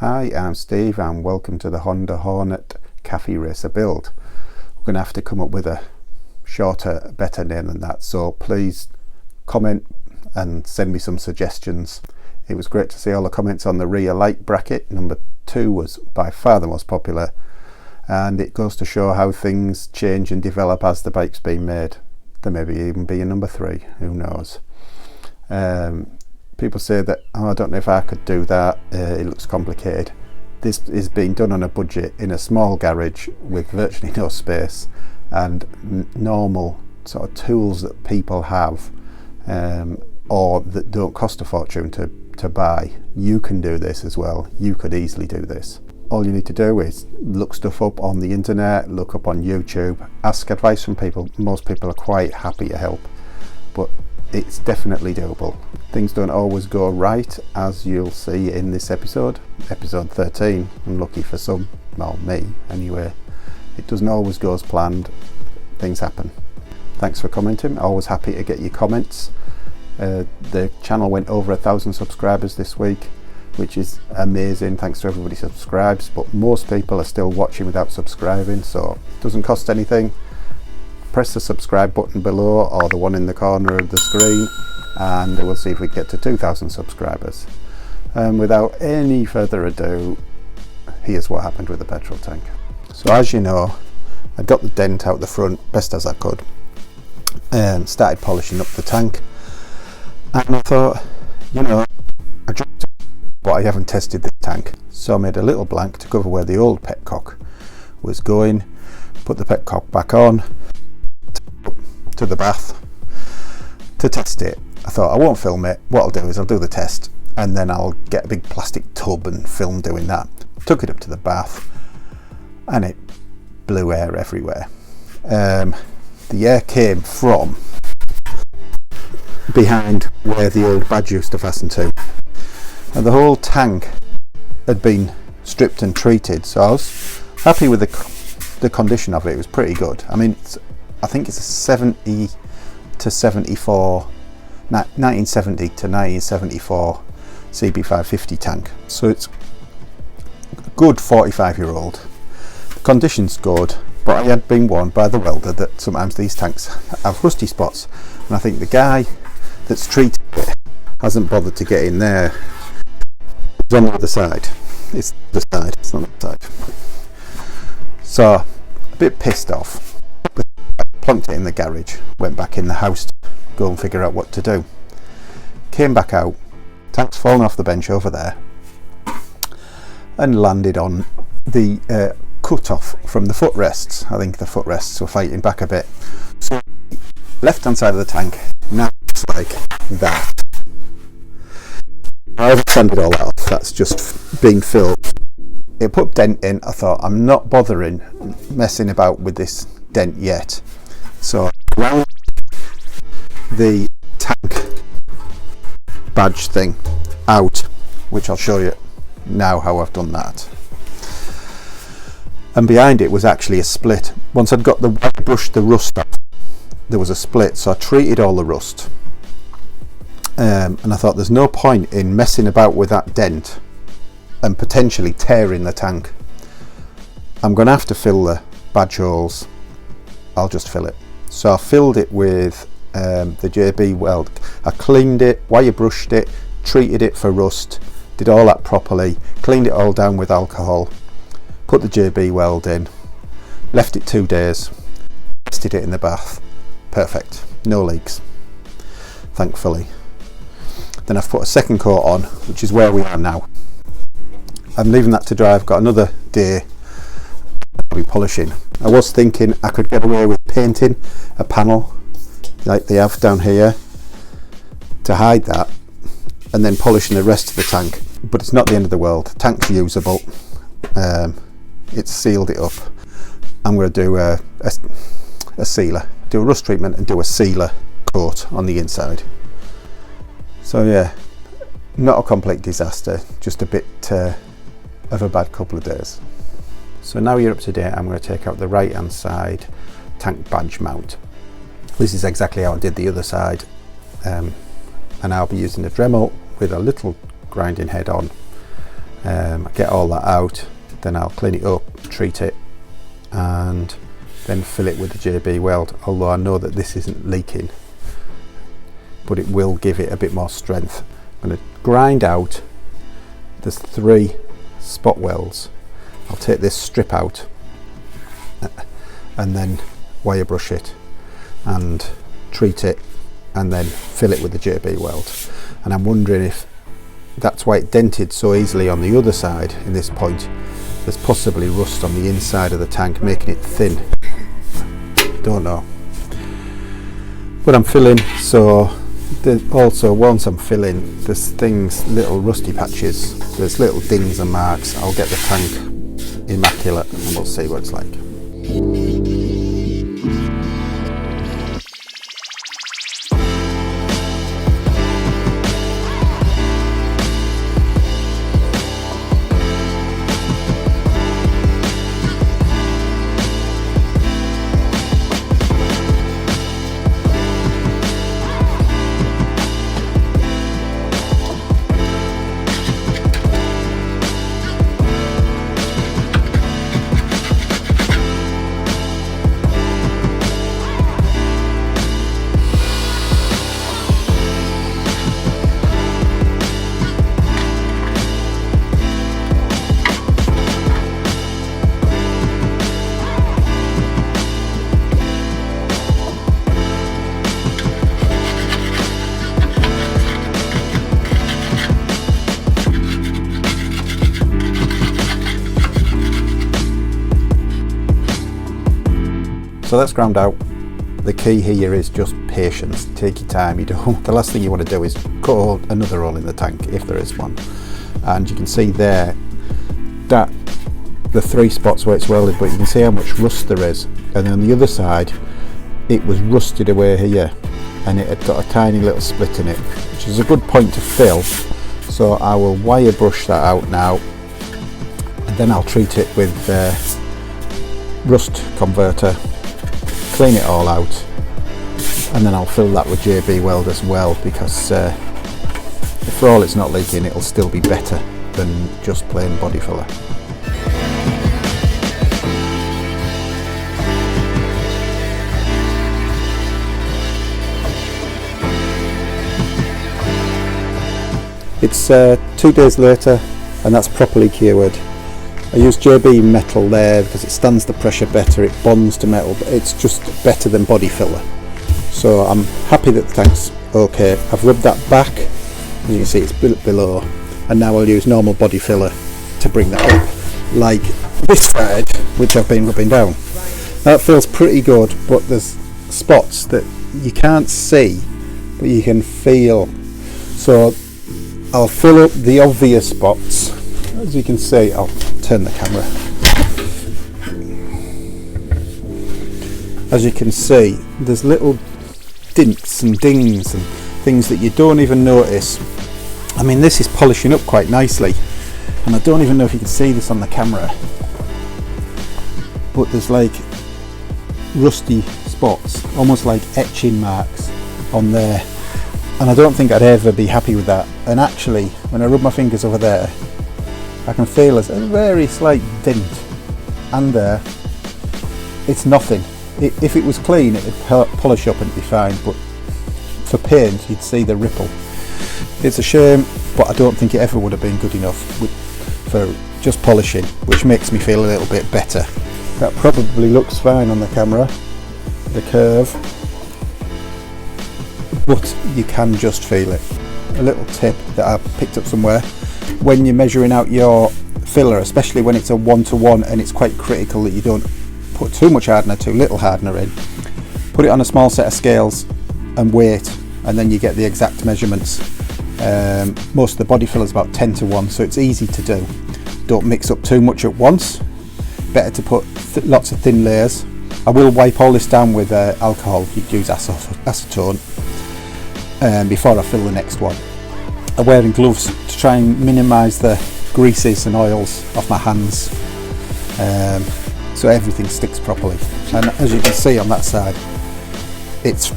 Hi, I'm Steve and welcome to the Honda Hornet Café Racer build. We're going to have to come up with a shorter, better name than that, so please comment and send me some suggestions. It was great to see all the comments on the rear light bracket. Number 2 was by far the most popular, and it goes to show how things change and develop as the bike's being made. There may even be a number 3, who knows. People say that, I don't know if I could do that, it looks complicated. This is being done on a budget in a small garage with virtually no space and normal sort of tools that people have, or that don't cost a fortune to buy. You can do this as well. You could easily do this. All you need to do is look stuff up on the internet, look up on YouTube, ask advice from people. Most people are quite happy to help, but it's definitely doable. Things don't always go right, as you'll see in this episode 13. Unlucky for some, well, me anyway. It doesn't always go as planned. Things happen. Thanks for commenting. Always happy to get your comments. The channel went over 1,000 subscribers this week, which is amazing. Thanks to everybody who subscribes, but most people are still watching without subscribing, so it doesn't cost anything. Press the subscribe button below or the one in the corner of the screen, and we'll see if we get to 2,000 subscribers. Without any further ado, here's what happened with the petrol tank. So as you know, I got the dent out the front best as I could and started polishing up the tank, and I thought, you know, I dropped it, but I haven't tested the tank, so I made a little blank to cover where the old petcock was going, put the petcock back on to the bath to test it. I thought I won't film it. What I'll do is I'll do the test and then I'll get a big plastic tub and film doing that. Took it up to the bath and it blew air everywhere. The air came from behind where the old badge used to fasten to, and the whole tank had been stripped and treated, so I was happy with the condition of it. It was pretty good. I mean, I think it's a 70 to 74, 1970 to 1974 CB550 tank, so it's a good 45-year-old. The condition's good, but I had been warned by the welder that sometimes these tanks have rusty spots, and I think the guy that's treated it hasn't bothered to get in there. It's on the other side. It's the side, it's not the side. So, a bit pissed off. Plunked it in the garage, went back in the house to go and figure out what to do. Came back out, tank's fallen off the bench over there and landed on the cut off from the footrests. I think the footrests were fighting back a bit. So left hand side of the tank now looks like that. I've sanded all that off, that's just being filled. It put dent in. I thought, I'm not bothering messing about with this dent yet. So around the tank badge thing out, which I'll show you now how I've done that. And behind it was actually a split. Once I'd got the brushed the rust off, there was a split, so I treated all the rust. And I thought there's no point in messing about with that dent and potentially tearing the tank. I'm going to have to fill the badge holes. I'll just fill it. So I filled it with the JB weld. I cleaned it, wire brushed it, treated it for rust, did all that properly, cleaned it all down with alcohol, put the JB weld in, left it 2 days, tested it in the bath. Perfect, no leaks, thankfully. Then I've put a second coat on, which is where we are now. I'm leaving that to dry. I've got another day I'll be polishing. I was thinking I could get away with painting a panel like they have down here to hide that, and then polishing the rest of the tank, but it's not the end of the world. The tank's usable. It's sealed it up. I'm going to do a sealer, do a rust treatment and do a sealer coat on the inside. So yeah, not a complete disaster, just a bit of a bad couple of days. So now you're up to date, I'm going to take out the right hand side tank badge mount. This is exactly how I did the other side, and I'll be using a Dremel with a little grinding head on Get all that out, then I'll clean it up, treat it, and then fill it with the JB weld, although I know that this isn't leaking, but it will give it a bit more strength. I'm going to grind out, there's 3 spot welds. I'll take this strip out and then wire brush it and treat it and then fill it with the JB weld. And I'm wondering if that's why it dented so easily on the other side in this point. There's possibly rust on the inside of the tank making it thin. Don't know. But I'm filling, so also once I'm filling, there's things, little rusty patches, there's little dings and marks. I'll get the tank immaculate and we'll see what it's like. So that's ground out. The key here is just patience. Take your time. The last thing you want to do is cut another hole in the tank if there is one. And you can see there that the 3 spots where it's welded, but you can see how much rust there is. And on the other side, it was rusted away here, and it had got a tiny little split in it, which is a good point to fill. So I will wire brush that out now, and then I'll treat it with rust converter. Clean it all out, and then I'll fill that with JB weld as well, because for all it's not leaking, it'll still be better than just plain body filler. It's 2 days later and that's properly cured. I use JB metal there because it stands the pressure better, it bonds to metal, but it's just better than body filler. So I'm happy that the tank's okay. I've rubbed that back, as you can see it's below, and now I'll use normal body filler to bring that up, like this side, which I've been rubbing down. That feels pretty good, but there's spots that you can't see, but you can feel. So I'll fill up the obvious spots. As you can see, I'll turn the camera. As you can see, there's little dints and dings and things that you don't even notice. I mean, this is polishing up quite nicely, and I don't even know if you can see this on the camera, but there's like rusty spots, almost like etching marks on there, and I don't think I'd ever be happy with that. And actually, when I rub my fingers over there, I can feel there's a very slight dent, and there, it's nothing. If it was clean, it'd polish up and it'd be fine, but for paint, you'd see the ripple. It's a shame, but I don't think it ever would have been good enough for just polishing, which makes me feel a little bit better. That probably looks fine on the camera, the curve, but you can just feel it. A little tip that I picked up somewhere: when you're measuring out your filler, especially when it's a 1-to-1 and it's quite critical that you don't put too much hardener, too little hardener in, put it on a small set of scales and weight, and then you get the exact measurements. Most of the body filler is about 10-to-1, so it's easy to do. Don't mix up too much at once. Better to put lots of thin layers. I will wipe all this down with alcohol. You can use acetone before I fill the next one. I'm wearing gloves to try and minimise the greases and oils off my hands, so everything sticks properly. And as you can see on that side, it's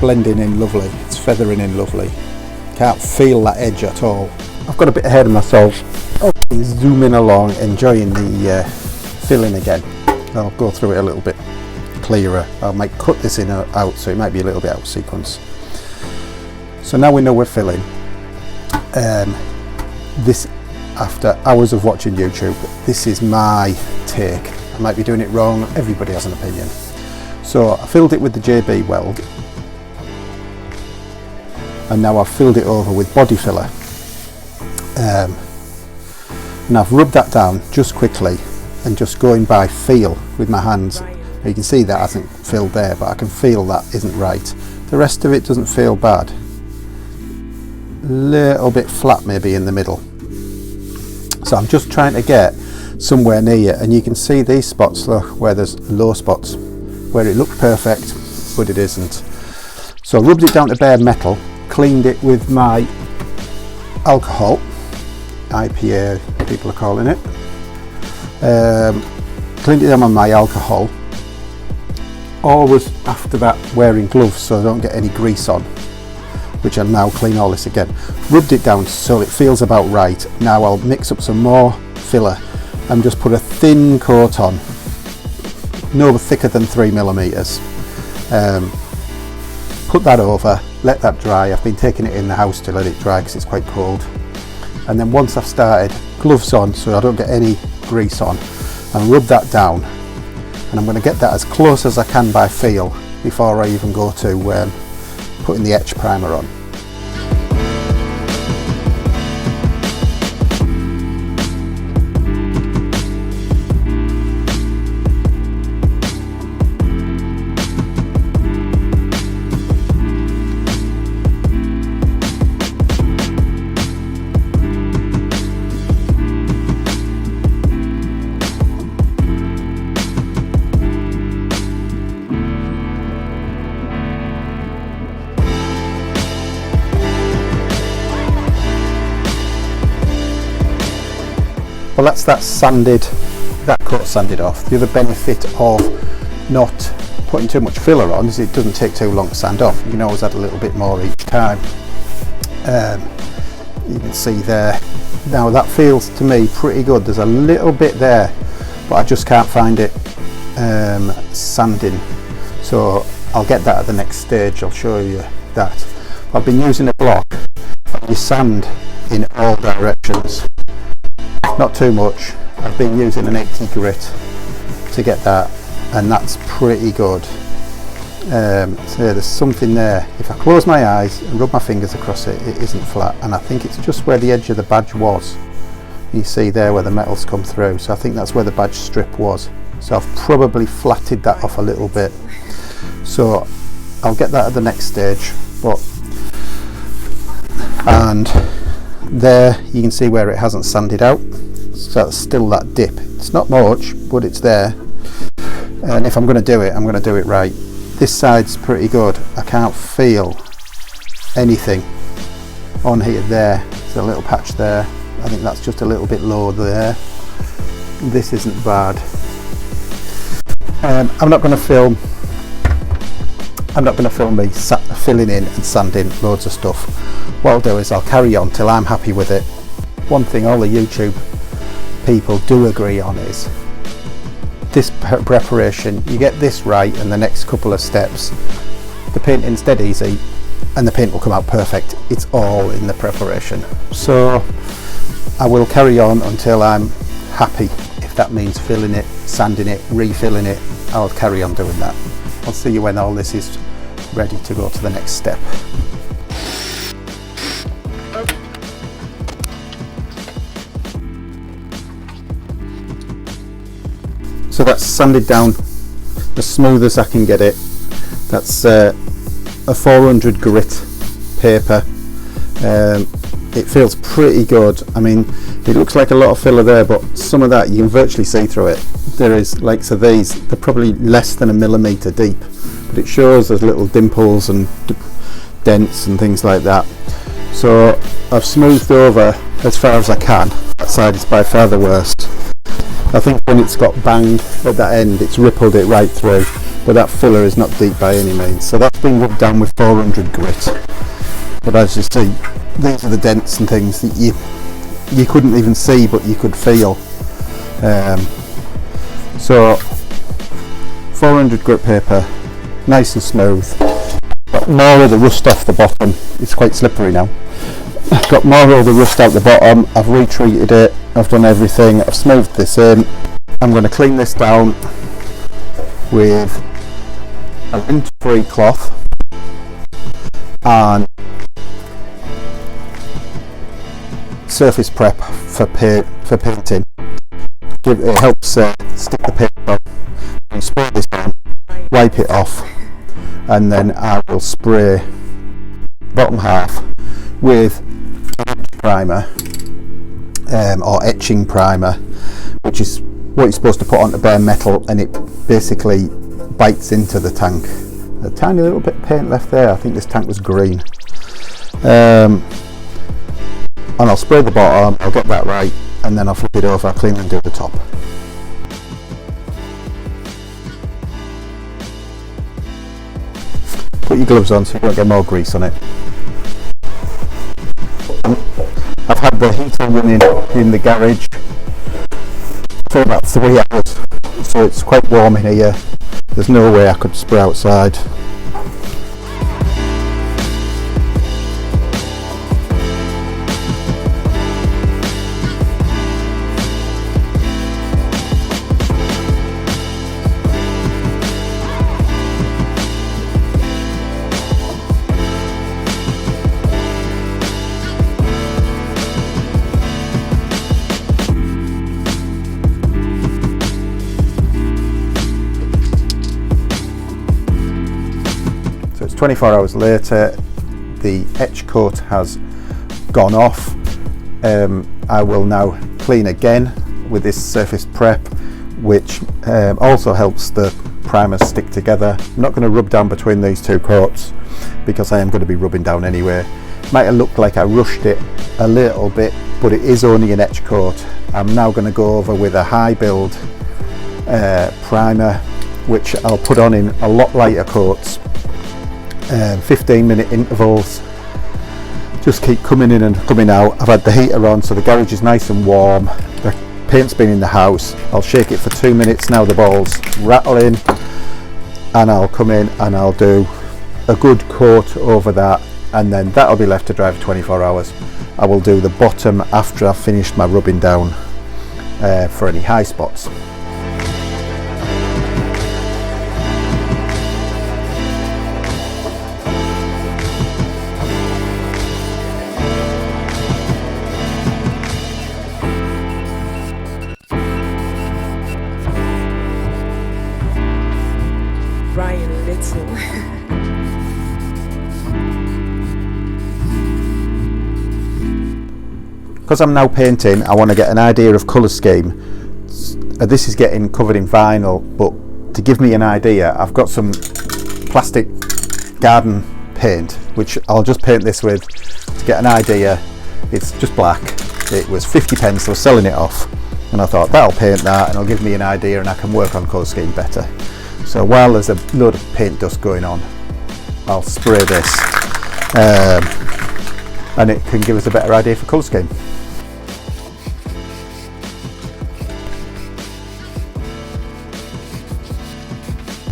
blending in lovely, it's feathering in lovely. Can't feel that edge at all. I've got a bit ahead of myself. Zooming along, enjoying the filling again. I'll go through it a little bit clearer. I might cut this in out, so it might be a little bit out of sequence. So now we know we're filling. This, after hours of watching YouTube, this is my take. I might be doing it wrong, everybody has an opinion. So I filled it with the JB weld, and now I've filled it over with body filler. And I've rubbed that down just quickly and just going by feel with my hands. You can see that hasn't filled there, but I can feel that isn't right. The rest of it doesn't feel bad. Little bit flat maybe in the middle. So I'm just trying to get somewhere near it, and you can see these spots, look, where there's low spots, where it looked perfect, but it isn't. So I rubbed it down to bare metal, cleaned it with my alcohol, IPA people are calling it. Cleaned it down on my alcohol. Always after that wearing gloves so I don't get any grease on, which I'll now clean all this again. Rubbed it down so it feels about right. Now I'll mix up some more filler and just put a thin coat on, no thicker than 3mm. Put that over, let that dry. I've been taking it in the house to let it dry because it's quite cold. And then once I've started, gloves on so I don't get any grease on, and rub that down. And I'm going to get that as close as I can by feel before I even go to putting the etch primer on. Well, that's that coat sanded off. The other benefit of not putting too much filler on is it doesn't take too long to sand off. You can always add a little bit more each time. You can see there. Now that feels to me pretty good. There's a little bit there, but I just can't find it sanding. So I'll get that at the next stage. I'll show you that. I've been using a block. You sand in all directions. Not too much. I've been using an 80 grit to get that, and that's pretty good. So there's something there. If I close my eyes and rub my fingers across it, it isn't flat, and I think it's just where the edge of the badge was. You see there where the metal's come through, so I think that's where the badge strip was. So I've probably flatted that off a little bit. So I'll get that at the next stage. And there you can see where it hasn't sanded out, so that's still that dip. It's not much, but it's there, and if I'm going to do it, I'm going to do it right. This side's pretty good. I can't feel anything on here. There's a little patch there. I think that's just a little bit low there. This isn't bad. I'm not going to film me filling in and sanding loads of stuff. What I'll do is I'll carry on till I'm happy with it. One thing all the YouTube people do agree on is this preparation. You get this right and the next couple of steps, the painting's dead easy and the paint will come out perfect. It's all in the preparation. So I will carry on until I'm happy. If that means filling it, sanding it, refilling it, I'll carry on doing that. I'll see you when all this is ready to go to the next step. So that's sanded down as smooth as I can get it. That's a 400 grit paper. It feels pretty good. I mean, it looks like a lot of filler there, but some of that you can virtually see through it. There is, like, so these, they're probably less than 1 millimeter deep, but it shows there's little dimples and dents and things like that. So I've smoothed over as far as I can. That side is by far the worst. I think when it's got banged at that end, it's rippled it right through, but that filler is not deep by any means. So that's been rubbed down with 400 grit. But as you see, these are the dents and things that you couldn't even see, but you could feel. So 400 grit paper, nice and smooth. Got more of the rust off the bottom. It's quite slippery now. I've got more of the rust out the bottom. I've retreated it. I've done everything. I've smoothed this in. I'm going to clean this down with a lint-free cloth and surface prep for painting. It helps stick the paint on. You spray this on, wipe it off, and then I will spray bottom half with primer or etching primer, which is what you're supposed to put onto bare metal, and it basically bites into the tank. A tiny little bit of paint left there. I think this tank was green. And I'll spray the bottom, I'll get that right, and then I'll flip it over, I'll clean and do the top. Put your gloves on so you won't get more grease on it. I've had the heater running in the garage for about 3 hours, so it's quite warm in here. There's no way I could spray outside. So it's 24 hours later, the etch coat has gone off. I will now clean again with this surface prep, which also helps the primer stick together. I'm not going to rub down between these two coats because I am going to be rubbing down anyway. Might have looked like I rushed it a little bit, but it is only an etch coat. I'm now going to go over with a high build primer, which I'll put on in a lot lighter coats. 15-minute intervals, just keep coming in and coming out. I've had the heater on so the garage is nice and warm, the paint's been in the house. I'll shake it for 2 minutes now, the ball's rattling, and I'll come in and I'll do a good coat over that, and then that'll be left to dry for 24 hours. I will do the bottom after I've finished my rubbing down for any high spots. Because I'm now painting, I want to get an idea of colour scheme. This is getting covered in vinyl, but to give me an idea, I've got some plastic garden paint, which I'll just paint this with to get an idea. It's just black. It was 50 pence, I was selling it off, and I thought that'll paint that and it'll give me an idea and I can work on colour scheme better. So while there's a load of paint dust going on, I'll spray this and it can give us a better idea for colour scheme.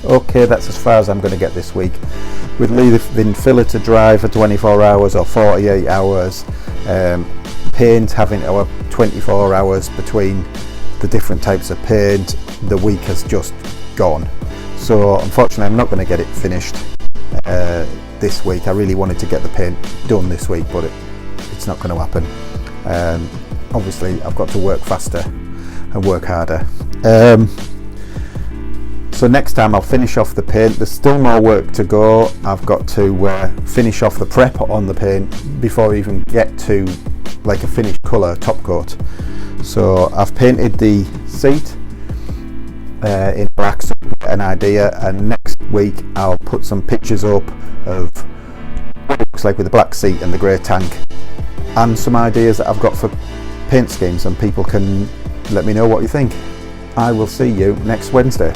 Okay, that's as far as I'm going to get this week. With leaving filler to dry for 24 hours or 48 hours, paint having our 24 hours between the different types of paint, the week has just gone. So unfortunately I'm not going to get it finished this week. I really wanted to get the paint done this week, but it's not going to happen. Obviously I've got to work faster and work harder. So next time I'll finish off the paint. There's still more work to go. I've got to finish off the prep on the paint before I even get to like a finished colour top coat. So I've painted the seat in black so you get an idea, and next week I'll put some pictures up of what it looks like with the black seat and the grey tank, and some ideas that I've got for paint schemes, and people can let me know what you think. I will see you next Wednesday.